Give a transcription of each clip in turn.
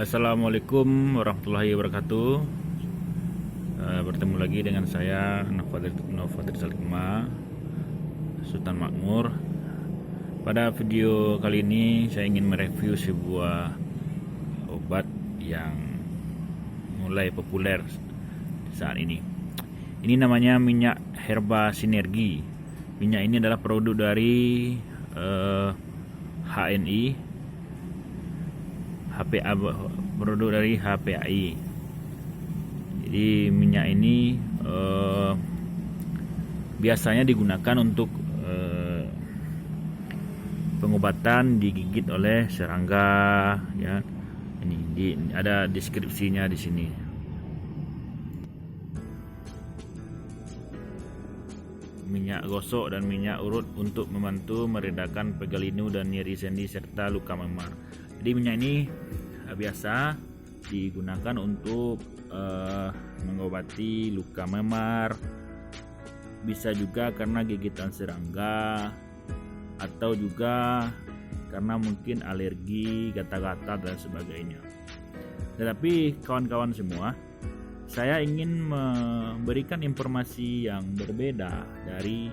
Assalamualaikum warahmatullahi wabarakatuh. Bertemu lagi dengan saya Novadir Salikma, Sultan Makmur. Pada video kali ini saya ingin mereview sebuah obat yang mulai populer saat ini. Ini namanya minyak herba sinergi. Minyak ini adalah produk dari HNI, HPA, produk dari HPAI. Jadi minyak ini biasanya digunakan untuk pengobatan digigit oleh serangga, ya. Ini ada deskripsinya di sini. Minyak gosok dan minyak urut untuk membantu meredakan pegal linu dan nyeri sendi serta luka memar. Jadi minyak ini biasa digunakan untuk mengobati luka memar, bisa juga karena gigitan serangga, atau juga karena mungkin alergi, gatal-gatal dan sebagainya. Tetapi kawan-kawan semua, saya ingin memberikan informasi yang berbeda dari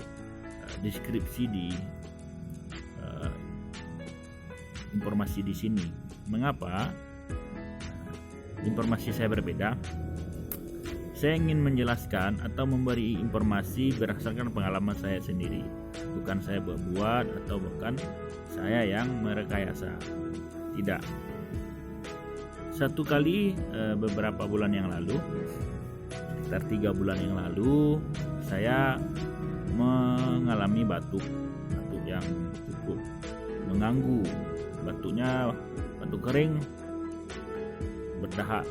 deskripsi di informasi di sini. Mengapa informasi saya berbeda? Saya ingin menjelaskan atau memberi informasi berdasarkan pengalaman saya sendiri, bukan saya buat atau bukan saya yang merekayasa. Tidak. Satu kali beberapa bulan yang lalu, sekitar 3 bulan yang lalu, saya mengalami batuk yang cukup mengganggu. Batuknya batuk kering, berdahak,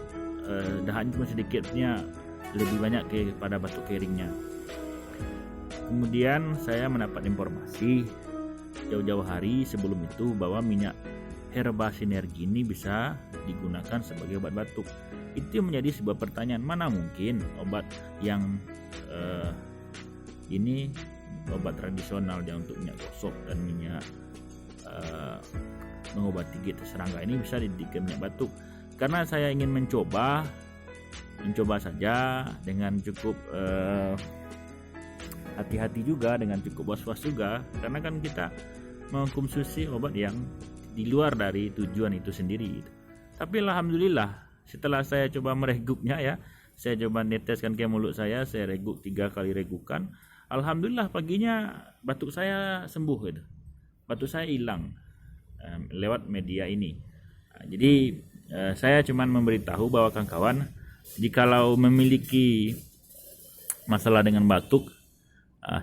dahaknya cuma sedikitnya, lebih banyak kepada batuk keringnya. Kemudian saya mendapat informasi jauh-jauh hari sebelum itu bahwa minyak herba sinergi ini bisa digunakan sebagai obat batuk. Itu menjadi sebuah pertanyaan, mana mungkin obat yang ini obat tradisional yang untuk minyak gosok dan minyak mengobati gigit serangga ini bisa dijadikan minyak batuk. Karena saya ingin mencoba saja dengan cukup hati-hati juga, dengan cukup was-was juga, karena kan kita mengkonsumsi obat yang di luar dari tujuan itu sendiri. Tapi alhamdulillah setelah saya coba mereguknya, ya, saya coba neteskan ke mulut saya reguk 3 kali regukan, alhamdulillah paginya batuk saya sembuh gitu. Batuk saya hilang lewat media ini. Jadi saya cuman memberitahu bahwa kawan-kawan, jikalau memiliki masalah dengan batuk,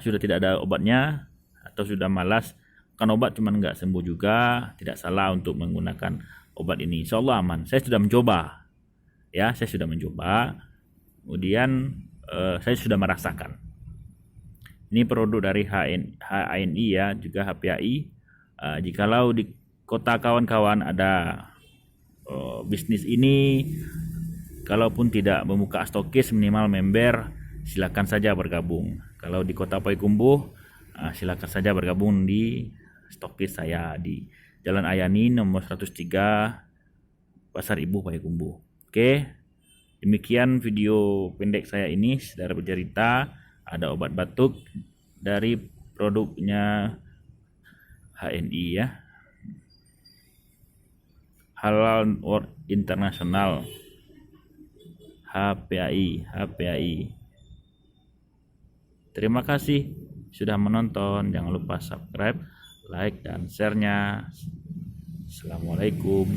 sudah tidak ada obatnya atau sudah malas kan obat cuman nggak sembuh juga, tidak salah untuk menggunakan obat ini. Insyaallah aman. Saya sudah mencoba, ya, saya sudah mencoba. Kemudian saya sudah merasakan. Ini produk dari HNI, ya, juga HPAI. Jikalau di kota kawan-kawan ada bisnis ini, kalaupun tidak membuka stokis, minimal member, silakan saja bergabung. Kalau di kota Payakumbuh, silakan saja bergabung di stokis saya di Jalan Ayani nomor 103 Pasar Ibu Payakumbuh. Oke, demikian video pendek saya ini. Saudara bercerita, ada obat batuk dari produknya HNI, ya, Halal World International, HPAI. Terima kasih sudah menonton. Jangan lupa subscribe, like, dan share-nya. Assalamualaikum.